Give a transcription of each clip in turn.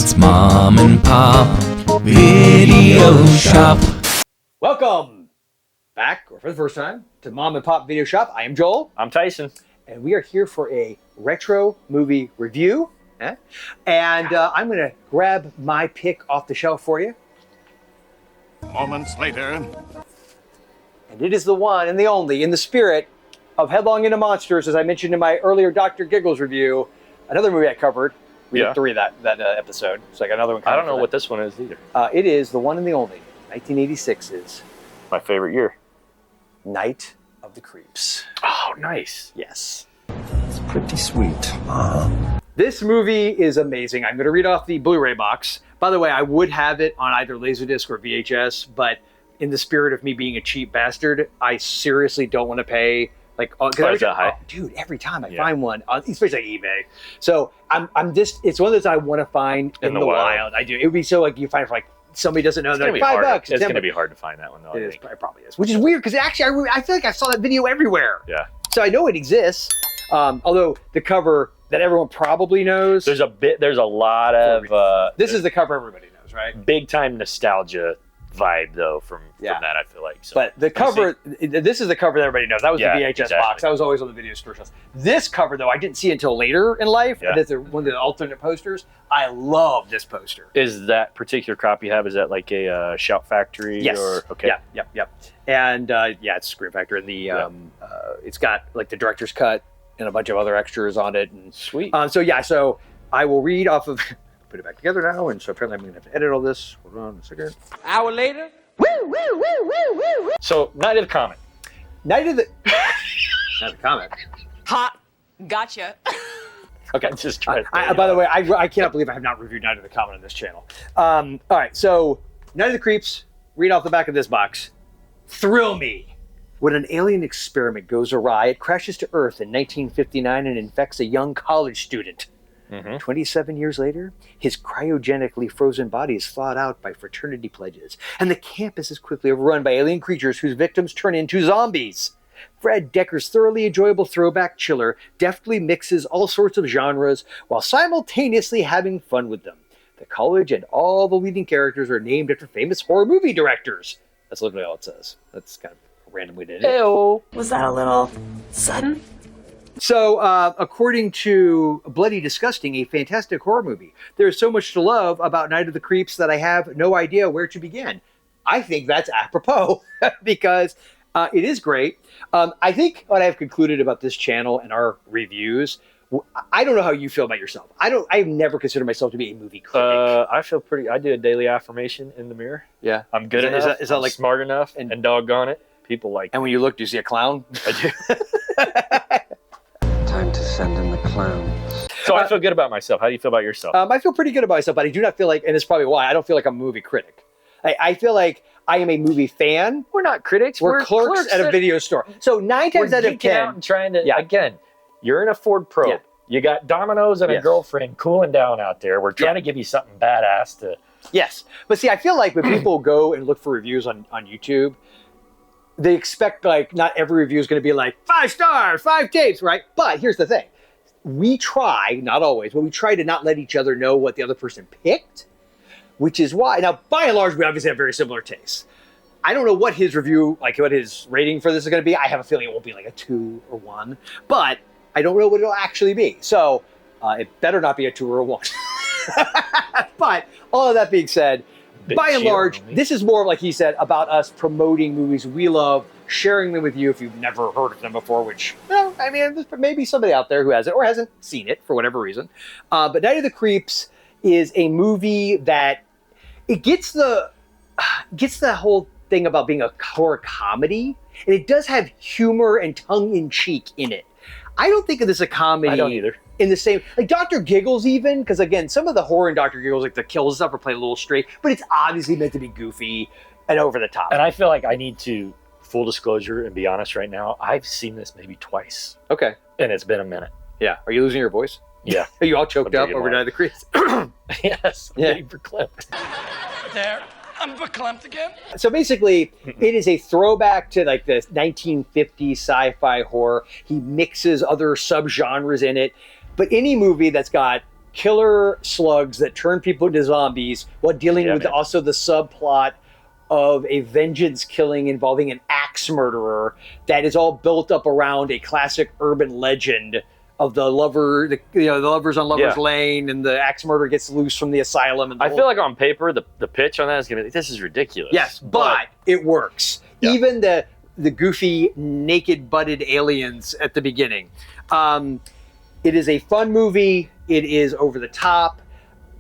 It's Mom and Pop Video Shop. Welcome back, or for the first time, to Mom and Pop Video Shop. I am Joel. I'm Tyson. And we are here for a retro movie review. And I'm going to grab my pick off the shelf for you. Moments later. And it is the one and the only, in the spirit of Headlong Into Monsters, as I mentioned in my earlier Dr. Giggles review, another movie I covered. We did three that episode. So I got another one coming. I don't know what this one is either. It is the one and the only, 1986's my favorite year. Night of the Creeps. Oh, nice. Yes. It's pretty sweet. This movie is amazing. I'm going to read off the Blu-ray box. By the way, I would have it on either Laserdisc or VHS, but in the spirit of me being a cheap bastard, I seriously don't want to pay dude, every time I find one, especially eBay. So I'm just, it's one of those I want to find in the wild. I do. It would be so like you find it for like somebody doesn't know. They're like $5. It's going to be hard to find that one though. It probably is, which is weird because actually I feel like I saw that video everywhere. Yeah. So I know it exists. Although the cover that everyone probably knows. There's a lot of this is the cover everybody knows, right? Big time nostalgia vibe though from that, I feel like. So, but the cover, this is the cover that everybody knows. That was the VHS box. That was always on the video store shelves. This cover though, I didn't see until later in life. Yeah. That's one of the alternate posters. I love this poster. Is that particular copy you have, is that like a Shout Factory? Yes. Or, okay. Yep. And it's Scream Factory. And the it's got like the director's cut and a bunch of other extras on it. And sweet. So I will read off of. Put it back together now, and so apparently I'm going to have to edit all this. Hold on a second. Hour later. Woo. So, Night of the Comet. Night of the Comet. Hot. Gotcha. Okay, just try it. By the way, I cannot believe I have not reviewed Night of the Comet on this channel. All right, so Night of the Creeps, read off the back of this box. Thrill me. When an alien experiment goes awry, it crashes to Earth in 1959 and infects a young college student. 27 years later, his cryogenically frozen body is thawed out by fraternity pledges, and the campus is quickly overrun by alien creatures whose victims turn into zombies. Fred Dekker's thoroughly enjoyable throwback chiller deftly mixes all sorts of genres while simultaneously having fun with them. The college and all the leading characters are named after famous horror movie directors. That's literally all it says. That's kind of a random way to end it. Ew. Was that a little sudden? So, according to Bloody Disgusting, a fantastic horror movie, there's so much to love about Night of the Creeps that I have no idea where to begin. I think that's apropos because it is great. I think what I've concluded about this channel and our reviews, I don't know how you feel about yourself. I've never considered myself to be a movie critic. I feel pretty, I do a daily affirmation in the mirror. Yeah. I'm good enough. Is that like smart enough and doggone it? People like And when you look, do you see a clown? I do. Time to send in the clowns. So I feel good about myself. How do you feel about yourself? I feel pretty good about myself, but I do not feel like, and it's probably why, I don't feel like I'm a movie critic. I feel like I am a movie fan. We're not critics. We're clerks at a video store. So 9 times out of 10. Out and trying to, again, you're in a Ford Probe. Yeah. You got Domino's and a girlfriend cooling down out there. We're trying to give you something badass to... Yes. But see, I feel like when people go and look for reviews on YouTube, they expect like not every review is going to be like 5 stars, 5 tapes, right? But here's the thing. We try, not always, but we try to not let each other know what the other person picked, which is why, now by and large, we obviously have very similar tastes. I don't know what his review, like what his rating for this is going to be. I have a feeling it won't be like a 2 or 1, but I don't know what it'll actually be. So it better not be a 2 or a 1. But all of that being said, by and large, this is more, like he said, about us promoting movies we love, sharing them with you if you've never heard of them before, which, well, I mean, there's maybe somebody out there who has it or hasn't seen it for whatever reason. But Night of the Creeps is a movie that it gets the whole thing about being a horror comedy, and it does have humor and tongue-in-cheek in it. I don't think of this as a comedy. I don't either. In the same, like Dr. Giggles even, because again, some of the horror in Dr. Giggles, like the kills and stuff, are played a little straight, but it's obviously meant to be goofy and over the top. And I feel like I need to, full disclosure and be honest right now, I've seen this maybe twice. Okay. And it's been a minute. Yeah. Are you losing your voice? Yeah. Are you all choked up over Night of the Creeps? Yes. I'm getting verklempt. There. I'm verklempt again. So basically, it is a throwback to like the 1950s sci-fi horror. He mixes other subgenres in it. But any movie that's got killer slugs that turn people into zombies while dealing with also the subplot of a vengeance killing involving an axe murderer that is all built up around a classic urban legend of the lovers on Lover's Lane, and the axe murderer gets loose from the asylum. And I feel like on paper, the pitch on that is going to be, this is ridiculous. Yes, but it works. Yeah. Even the goofy, naked-butted aliens at the beginning. It is a fun movie. It is over the top.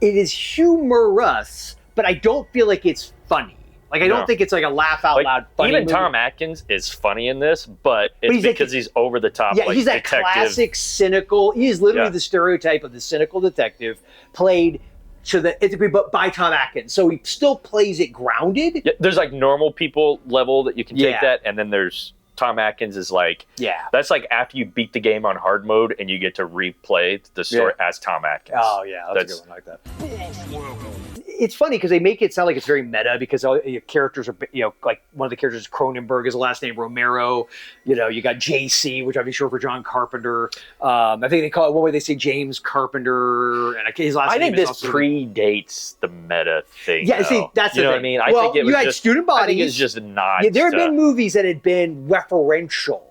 It is humorous, but I don't feel like it's funny. Like, I don't think it's like a laugh out loud funny Even movie. Tom Atkins is funny in this, but it's because he's over the top. Yeah, he's that classic cynical. He's literally the stereotype of the cynical detective played but by Tom Atkins. So he still plays it grounded. Yeah, there's like normal people level that you can take that, and then there's Tom Atkins is like, that's like after you beat the game on hard mode and you get to replay the story as Tom Atkins. Oh yeah, that's a good one. I like that. It's funny because they make it sound like it's very meta because all your characters are, like one of the characters is Cronenberg, his last name Romero. You got JC, which I'm sure for John Carpenter. I think they call it one way they say James Carpenter, and his last name. I think this predates the meta thing. Yeah, see, that's the thing. What I mean? I think it was you had student bodies. I think it's just not. Yeah, there have been movies that had been referential,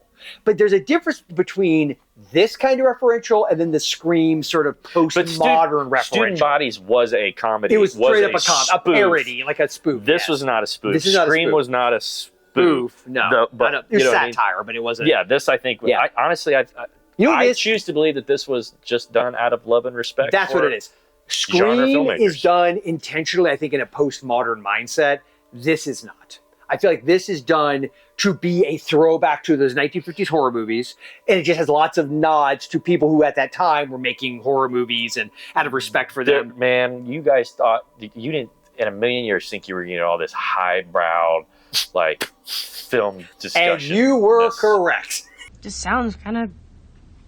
but there's a difference between this kind of referential and then the Scream sort of postmodern referential. Student Bodies was a comedy. It was straight up a parody, like a spoof. This was not a spoof. This is not Scream a spoof. was not a spoof. No, but it was satire, but it wasn't. Yeah, this I think. Yeah. I choose to believe that this was just done out of love and respect. That's what it is. Scream is done intentionally, I think, in a postmodern mindset. This is not. I feel like this is done to be a throwback to those 1950s horror movies, and it just has lots of nods to people who at that time were making horror movies and out of respect for them. Man, you guys thought, you didn't in a million years think you were getting all this highbrow, like, film discussion. And you were correct. Just sounds kind of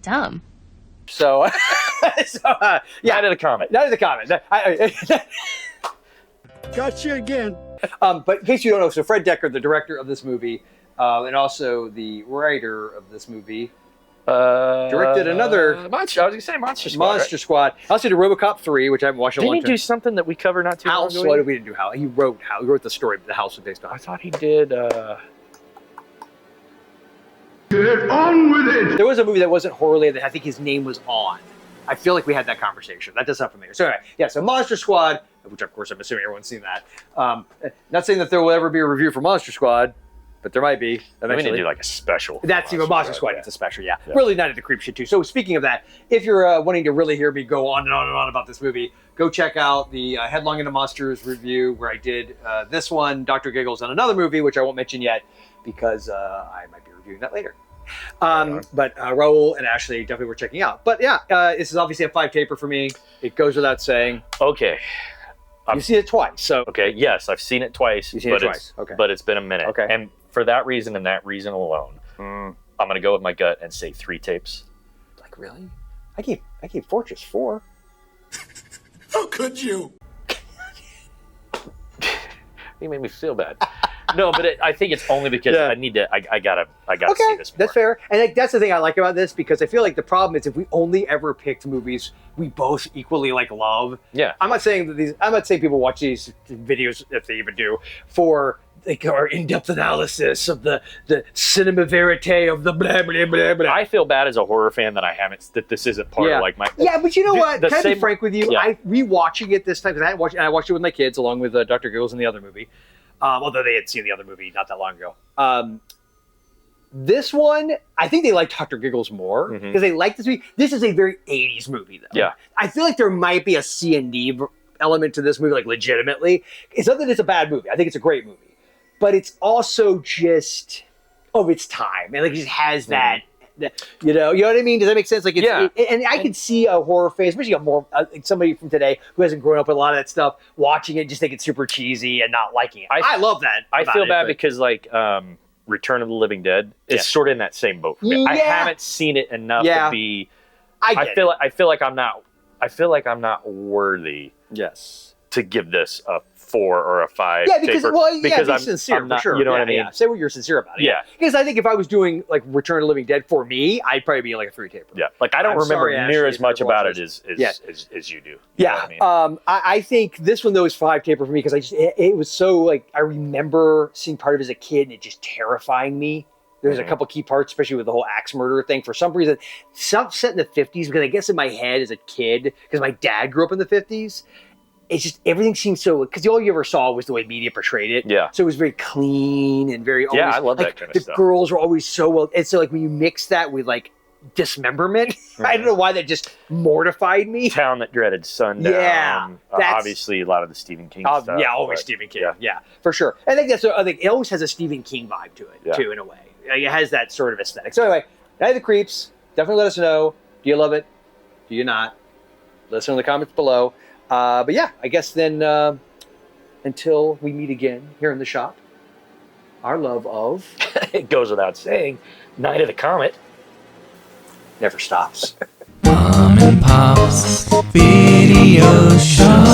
dumb. So, Not in the comment. Not in the comment. Gotcha again. But in case you don't know, so Fred Dekker, the director of this movie, and also the writer of this movie, directed another I was going to say Monster Squad. Monster Squad. I also did RoboCop 3, which I haven't watched in a long time. Didn't he do something that we covered not too long ago? What did we do? He wrote the story, but the house was based on. I thought he did. Get on with it. There was a movie that wasn't horror related that I think his name was on. I feel like we had that conversation. That does sound familiar. So anyway, so Monster Squad, which of course I'm assuming everyone's seen that. Not saying that there will ever be a review for Monster Squad, but there might be eventually. We need to do like a special. That's even Monster Squad. It's a special, Really not into creep shit too. So speaking of that, if you're wanting to really hear me go on and on and on about this movie, go check out the Headlong Into Monsters review where I did this one, Dr. Giggles, and another movie which I won't mention yet because I might be reviewing that later. But Raul and Ashley definitely were checking out. But this is obviously a 5-taper for me. It goes without saying. Okay. You've seen it twice, so. Okay, yes, I've seen it twice. You've seen it twice, okay. But it's been a minute. Okay. And for that reason and that reason alone, I'm going to go with my gut and say 3 tapes. Like, really? I gave Fortress 4. How could you? You made me feel bad. No, but I think it's only because I need to. I gotta see this more. That's fair. And that's the thing I like about this because I feel like the problem is if we only ever picked movies we both equally love. Yeah. I'm not saying people watch these videos if they even do for our in-depth analysis of the cinema verite of the blah blah blah blah. I feel bad as a horror fan that this isn't part of like my. Yeah, but you know what? Can I be frank with you? Yeah. I rewatching it this time because I watched it with my kids along with Dr. Giggles and the other movie. Although they had seen the other movie not that long ago. This one, I think they like Dr. Giggles more because they like this movie. This is a very 80s movie, though. Yeah. I feel like there might be a C&D element to this movie, like legitimately. It's not that it's a bad movie. I think it's a great movie. But it's also just of its time. And like it just has that, you know what I mean? Does that make sense? Like, and I can see a horror fan, especially somebody from today who hasn't grown up with a lot of that stuff, watching it, just think it's super cheesy and not liking it. I love that. I feel bad because like Return of the Living Dead is sort of in that same boat for me. I haven't seen it enough to be. I feel like I'm not worthy. Yes. to give this a 4 or a 5. Yeah, because be I'm sincere, I'm not, for sure. You know what I Yeah, mean? yeah. Say what you're sincere about it. Yeah. Because I think if I was doing like Return of the Living Dead for me, I'd probably be like a 3 taper. Yeah. Like I don't remember sorry, near Ashley, as much about it apologies. as you do. You know Yeah, what I mean? I think this one though is 5 taper for me because it was so like I remember seeing part of it as a kid and it just terrifying me. There's a couple key parts, especially with the whole axe murder thing. For some reason, stuff set in the 50s because I guess in my head as a kid, because my dad grew up in the 50s, it's just everything seems so because all you ever saw was the way media portrayed it. Yeah. So it was very clean and very. Yeah, always, I love like, that kind of the stuff. girls were always so well, and so like when you mix that with like dismemberment, I don't know why that just mortified me. Town That Dreaded Sundown. Yeah, obviously a lot of the Stephen King stuff. Yeah, always Stephen King. Yeah, for sure. I think I think it always has a Stephen King vibe to it too, in a way. Like, it has that sort of aesthetic. So anyway, Night of the Creeps. Definitely let us know. Do you love it? Do you not? Let us know in the comments below. But yeah, I guess then until we meet again here in the shop, our love of It goes without saying, Night of the Comet never stops. Mom and Pop's Video Shop.